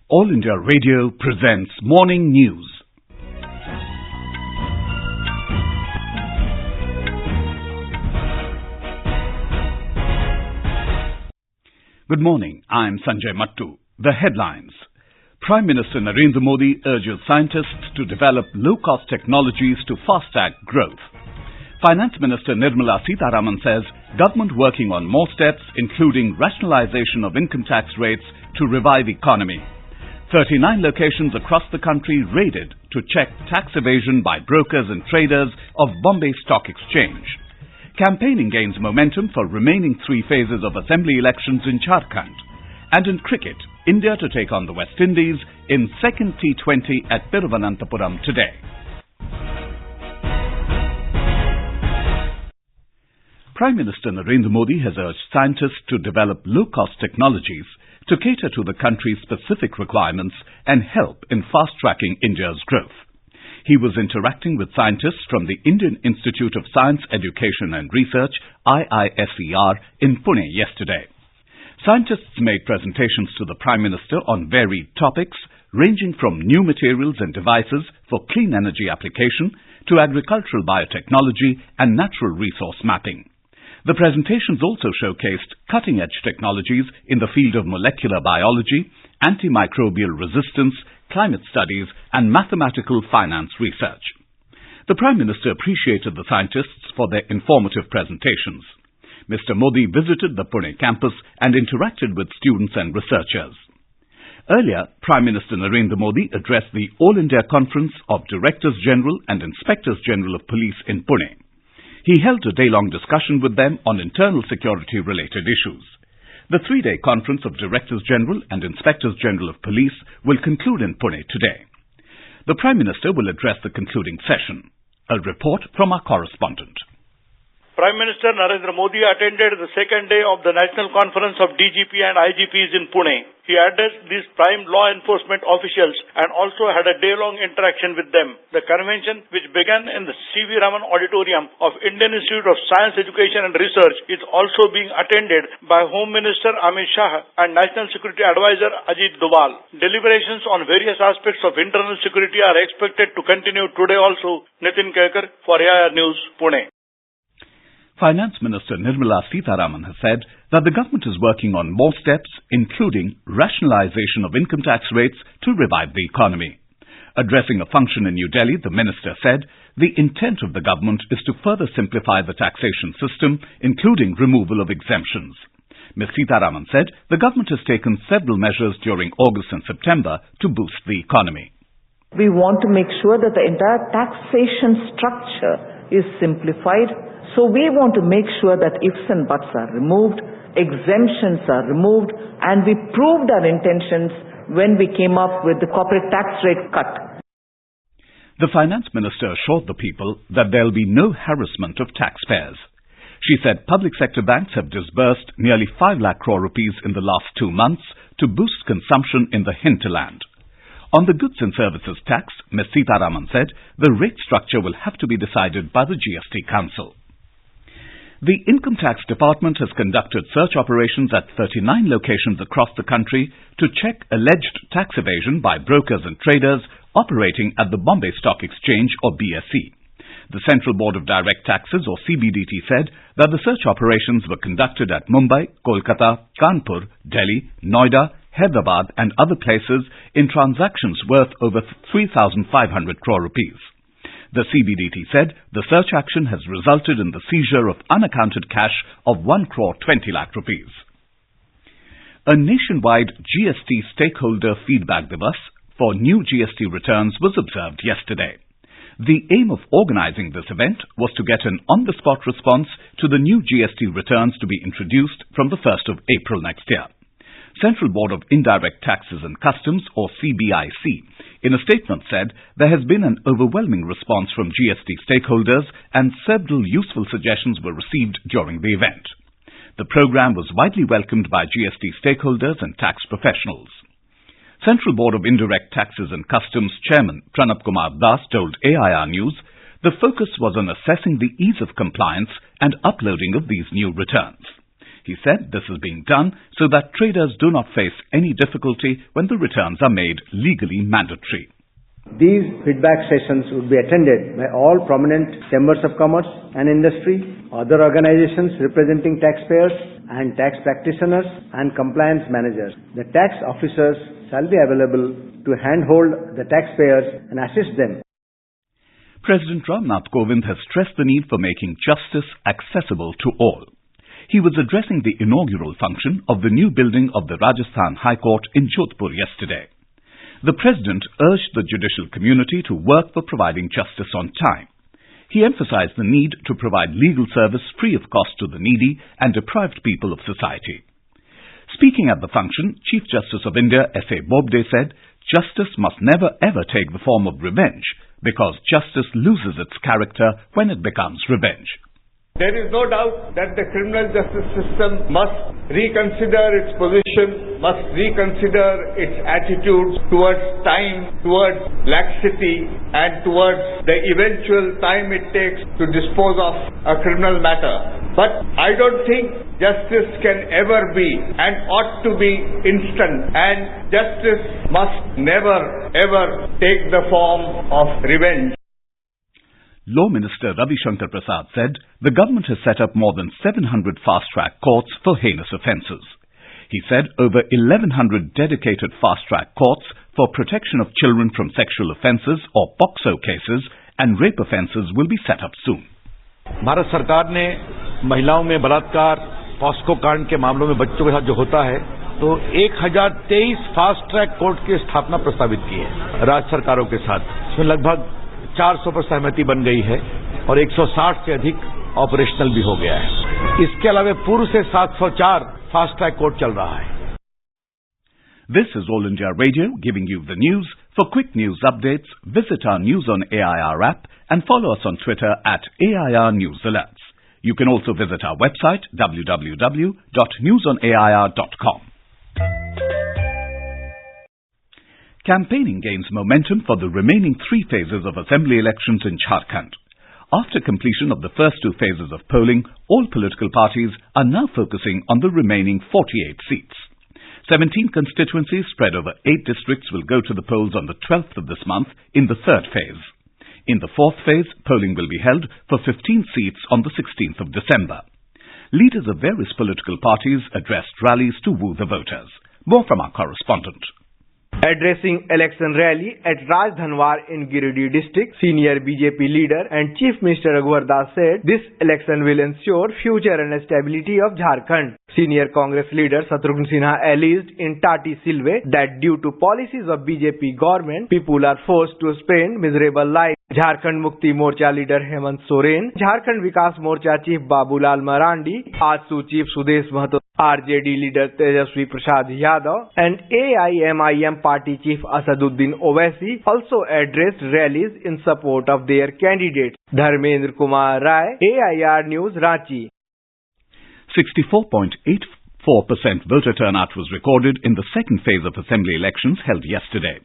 All India Radio presents Morning News. Good morning, I'm Sanjay Mattu. The headlines. Prime Minister Narendra Modi urges scientists to develop low-cost technologies to fast-track growth. Finance Minister Nirmala Sitharaman says government working on more steps, including rationalisation of income tax rates to revive economy. 39 locations across the country raided to check tax evasion by brokers and traders of Bombay Stock Exchange. Campaigning gains momentum for remaining 3 phases of assembly elections in Jharkhand. And in cricket, India to take on the West Indies in second T20 at Thiruvananthpuram today. Prime Minister Narendra Modi has urged scientists to develop low-cost technologies to cater to the country's specific requirements and help in fast-tracking India's growth. He was interacting with scientists from the Indian Institute of Science, Education and Research, IISER, in Pune yesterday. Scientists made presentations to the Prime Minister on varied topics, ranging from new materials and devices for clean energy application to agricultural biotechnology and natural resource mapping. The presentations also showcased cutting-edge technologies in the field of molecular biology, antimicrobial resistance, climate studies, and mathematical finance research. The Prime Minister appreciated the scientists for their informative presentations. Mr. Modi visited the Pune campus and interacted with students and researchers. Earlier, Prime Minister Narendra Modi addressed the All India Conference of Directors General and Inspectors General of Police in Pune. He held a day-long discussion with them on internal security-related issues. The 3-day conference of Directors General and Inspectors General of Police will conclude in Pune today. The Prime Minister will address the concluding session. A report from our correspondent. Prime Minister Narendra Modi attended the second day of the National Conference of DGP and IGPs in Pune. He addressed these prime law enforcement officials and also had a day-long interaction with them. The convention, which began in the C.V. Raman Auditorium of Indian Institute of Science, Education and Research, is also being attended by Home Minister Amit Shah and National Security Advisor Ajit Doval. Deliberations on various aspects of internal security are expected to continue today also. Nitin Kekar for AIR News, Pune. Finance Minister Nirmala Sitharaman has said that the government is working on more steps, including rationalisation of income tax rates to revive the economy. Addressing a function in New Delhi, the minister said the intent of the government is to further simplify the taxation system, including removal of exemptions. Ms. Sitharaman said the government has taken several measures during August and September to boost the economy. We want to make sure that the entire taxation structure is simplified. So we want to make sure that ifs and buts are removed, exemptions are removed, and we proved our intentions when we came up with the corporate tax rate cut. The finance minister assured the people that there will be no harassment of taxpayers. She said public sector banks have disbursed nearly 5 lakh crore rupees in the last 2 months to boost consumption in the hinterland. On the goods and services tax, Ms. Sitharaman said the rate structure will have to be decided by the GST Council. The Income Tax Department has conducted search operations at 39 locations across the country to check alleged tax evasion by brokers and traders operating at the Bombay Stock Exchange or BSE. The Central Board of Direct Taxes or CBDT said that the search operations were conducted at Mumbai, Kolkata, Kanpur, Delhi, Noida, Hyderabad and other places in transactions worth over 3,500 crore rupees. The CBDT said the search action has resulted in the seizure of unaccounted cash of 1 crore 20 lakh rupees. A nationwide GST stakeholder feedback divas for new GST returns was observed yesterday. The aim of organizing this event was to get an on-the-spot response to the new GST returns to be introduced from the 1st of April next year. Central Board of Indirect Taxes and Customs, or CBIC, in a statement said there has been an overwhelming response from GST stakeholders and several useful suggestions were received during the event. The program was widely welcomed by GST stakeholders and tax professionals. Central Board of Indirect Taxes and Customs Chairman Pranab Kumar Das told AIR News the focus was on assessing the ease of compliance and uploading of these new returns. He said this is being done so that traders do not face any difficulty when the returns are made legally mandatory. These feedback sessions would be attended by all prominent chambers of commerce and industry, other organizations representing taxpayers and tax practitioners and compliance managers. The tax officers shall be available to handhold the taxpayers and assist them. President Ramnath Kovind has stressed the need for making justice accessible to all. He was addressing the inaugural function of the new building of the Rajasthan High Court in Jodhpur yesterday. The President urged the judicial community to work for providing justice on time. He emphasized the need to provide legal service free of cost to the needy and deprived people of society. Speaking at the function, Chief Justice of India S.A. Bobde said, "Justice must never ever take the form of revenge, because justice loses its character when it becomes revenge." There is no doubt that the criminal justice system must reconsider its position, must reconsider its attitudes towards time, towards laxity, and towards the eventual time it takes to dispose of a criminal matter. But I don't think justice can ever be and ought to be instant, and justice must never ever take the form of revenge. Law Minister Ravi Shankar Prasad said the government has set up more than 700 fast-track courts for heinous offences. He said over 1,100 dedicated fast-track courts for protection of children from sexual offences or POCSO cases and rape offences will be set up soon. Bharat सरकार ने महिलाओं में बलात्कार, POCSO कांड के मामलों में बच्चों के साथ जो होता है, तो 1023 फास्ट ट्रैक कोर्ट की स्थापना प्रस्तावित की है राज्य सरकारों के साथ। इसमें लगभग 400 पर सहमति बन गई है और 160 से अधिक ऑपरेशनल भी हो गया है। इसके अलावा पूर्व से 704 फास्ट ट्रैक कोर्ट चल रहा है। This is All India Radio giving you the news. For quick news updates, visit our News on AIR app and follow us on Twitter at AIR News Alerts. You can also visit our website www.newsonair.com. Campaigning gains momentum for the remaining 3 phases of assembly elections in Jharkhand. After completion of the first 2 phases of polling, all political parties are now focusing on the remaining 48 seats. 17 constituencies spread over 8 districts will go to the polls on the 12th of this month in the 3rd phase. In the 4th phase, polling will be held for 15 seats on the 16th of December. Leaders of various political parties addressed rallies to woo the voters. More from our correspondent. Addressing election rally at Rajdhanwar in Giridih district, senior BJP leader and Chief Minister Raghuvar Das said this election will ensure future and stability of Jharkhand. Senior Congress leader Shatrughan Sinha alleged in Tati Silve that due to policies of BJP government, people are forced to spend miserable lives. Jharkhand Mukti Morcha leader Hemant Soren, Jharkhand Vikas Morcha Chief Babulal Marandi, AJSU Chief Sudesh Mahato, RJD leader Tejasvi Prasad Yadav, and AIMIM party chief Asaduddin Owaisi also addressed rallies in support of their candidates. Dharmendra Kumar Rai, AIR News, Ranchi. 64.84% voter turnout was recorded in the second phase of assembly elections held yesterday.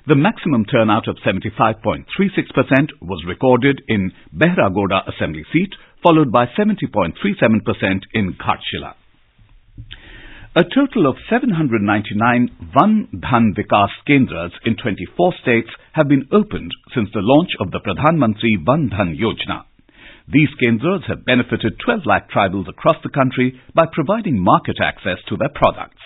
The maximum turnout of 75.36% was recorded in Behragoda assembly seat, followed by 70.37% in Ghatshila. A total of 799 Van Dhan Vikas Kendras in 24 states have been opened since the launch of the Pradhan Mantri Van Dhan Yojana. These Kendras have benefited 12 lakh tribals across the country by providing market access to their products.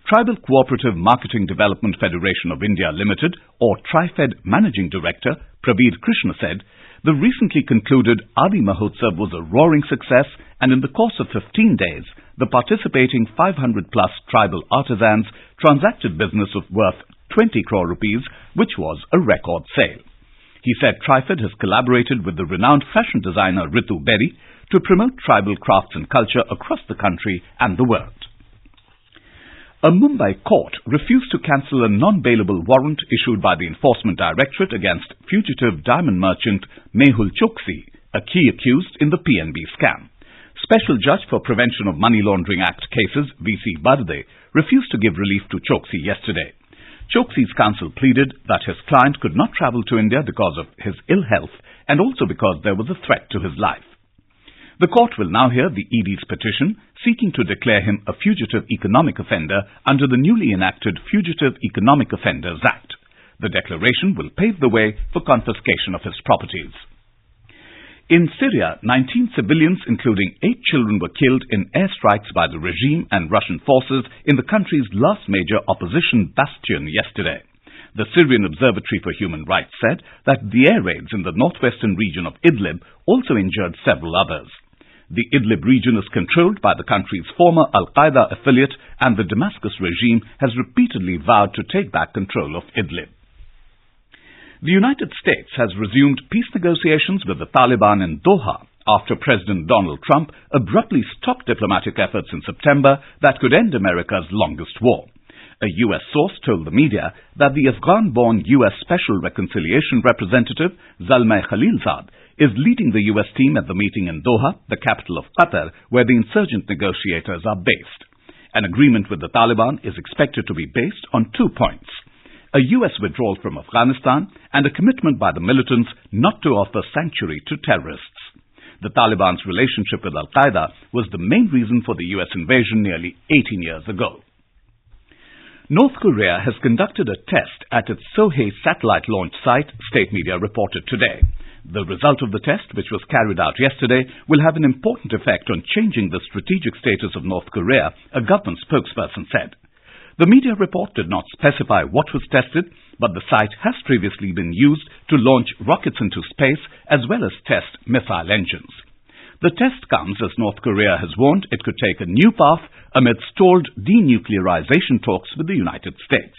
Tribal Cooperative Marketing Development Federation of India Limited, or TriFed Managing Director Praveer Krishna said, the recently concluded Adi Mahotsav was a roaring success, and in the course of 15 days, the participating 500-plus tribal artisans transacted business of worth 20 crore rupees, which was a record sale. He said TriFed has collaborated with the renowned fashion designer Ritu Berry to promote tribal crafts and culture across the country and the world. A Mumbai court refused to cancel a non-bailable warrant issued by the Enforcement Directorate against fugitive diamond merchant Mehul Choksi, a key accused in the PNB scam. Special Judge for Prevention of Money Laundering Act cases, V.C. Barde, refused to give relief to Choksi yesterday. Choksi's counsel pleaded that his client could not travel to India because of his ill health and also because there was a threat to his life. The court will now hear the ED's petition seeking to declare him a fugitive economic offender under the newly enacted Fugitive Economic Offenders Act. The declaration will pave the way for confiscation of his properties. In Syria, 19 civilians, including 8 children, were killed in airstrikes by the regime and Russian forces in the country's last major opposition bastion yesterday. The Syrian Observatory for Human Rights said that the air raids in the northwestern region of Idlib also injured several others. The Idlib region is controlled by the country's former Al-Qaeda affiliate, and the Damascus regime has repeatedly vowed to take back control of Idlib. The United States has resumed peace negotiations with the Taliban in Doha after President Donald Trump abruptly stopped diplomatic efforts in September that could end America's longest war. A U.S. source told the media that the Afghan-born U.S. Special Reconciliation Representative Zalmay Khalilzad is leading the U.S. team at the meeting in Doha, the capital of Qatar, where the insurgent negotiators are based. An agreement with the Taliban is expected to be based on 2 points: a U.S. withdrawal from Afghanistan and a commitment by the militants not to offer sanctuary to terrorists. The Taliban's relationship with Al-Qaeda was the main reason for the U.S. invasion nearly 18 years ago. North Korea has conducted a test at its Sohae satellite launch site, state media reported today. The result of the test, which was carried out yesterday, will have an important effect on changing the strategic status of North Korea, a government spokesperson said. The media report did not specify what was tested, but the site has previously been used to launch rockets into space as well as test missile engines. The test comes as North Korea has warned it could take a new path amid stalled denuclearization talks with the United States.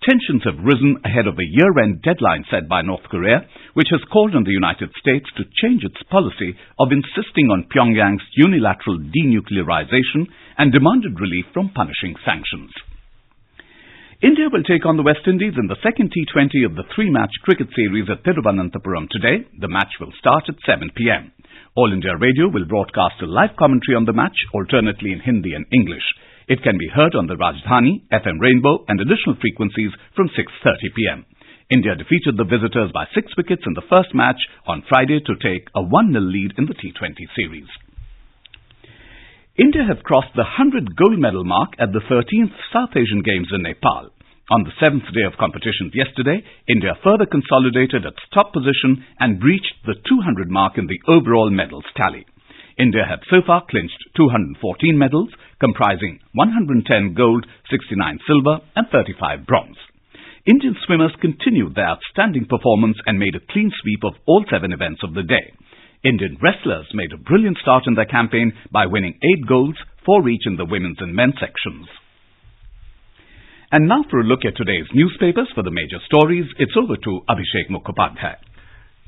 Tensions have risen ahead of a year-end deadline set by North Korea, which has called on the United States to change its policy of insisting on Pyongyang's unilateral denuclearization and demanded relief from punishing sanctions. India will take on the West Indies in the second T20 of the 3-match cricket series at Thiruvananthpuram today. The match will start at 7 p.m. All India Radio will broadcast a live commentary on the match, alternately in Hindi and English. It can be heard on the Rajdhani, FM Rainbow and additional frequencies from 6:30 p.m. India defeated the visitors by 6 wickets in the first match on Friday to take a 1-0 lead in the T20 series. India have crossed the 100 gold medal mark at the 13th South Asian Games in Nepal. On the 7th day of competition yesterday, India further consolidated its top position and breached the 200 mark in the overall medals tally. India had so far clinched 214 medals, comprising 110 gold, 69 silver and 35 bronze. Indian swimmers continued their outstanding performance and made a clean sweep of all 7 events of the day. Indian wrestlers made a brilliant start in their campaign by winning 8 golds, 4 each in the women's and men's sections. And now for a look at today's newspapers for the major stories. It's over to Abhishek Mukhopadhyay.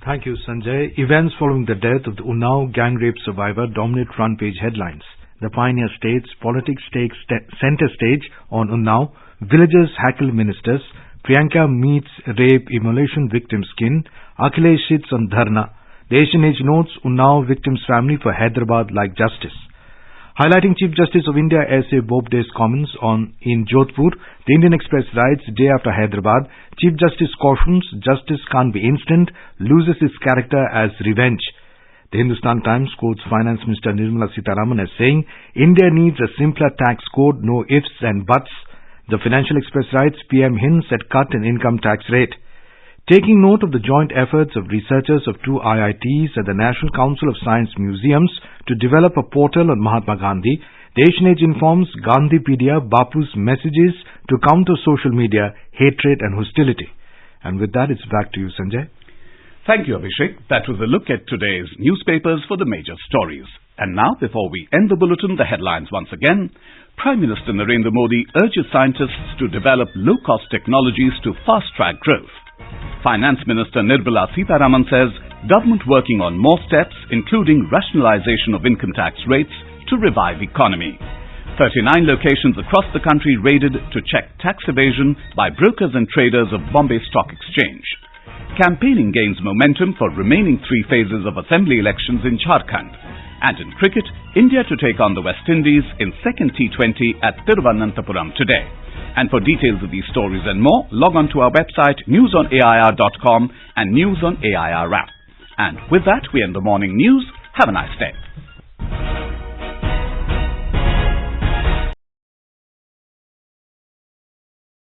Thank you, Sanjay. Events following the death of the Unnao gang rape survivor dominate front page headlines. The pioneer states, politics takes center stage on Unnao. Villagers hackle ministers. Priyanka meets rape immolation victim skin. Akhilesh sits on dharna. The Asian Age notes Unnao victim's family for Hyderabad like justice. Highlighting Chief Justice of India S.A. Bobde's comments in Jodhpur, the Indian Express writes, day after Hyderabad, Chief Justice cautions justice can't be instant, loses its character as revenge. The Hindustan Times quotes Finance Minister Nirmala Sitharaman as saying, India needs a simpler tax code, no ifs and buts. The Financial Express writes, PM hints at cut in income tax rate. Taking note of the joint efforts of researchers of 2 IITs and the National Council of Science Museums to develop a portal on Mahatma Gandhi, the Asian Age informs Gandhipedia, Bapu's messages to counter social media, hatred and hostility. And with that, it's back to you, Sanjay. Thank you, Abhishek. That was a look at today's newspapers for the major stories. And now, before we end the bulletin, the headlines once again. Prime Minister Narendra Modi urges scientists to develop low-cost technologies to fast-track growth. Finance Minister Nirmala Sitharaman says government working on more steps, including rationalisation of income tax rates to revive economy. 39 locations across the country raided to check tax evasion by brokers and traders of Bombay Stock Exchange. Campaigning gains momentum for remaining 3 phases of assembly elections in Jharkhand. And in cricket, India to take on the West Indies in second T20 at Thiruvananthpuram today. And for details of these stories and more, log on to our website newsonair.com and News on AIR app. And with that, we end the morning news. Have a nice day.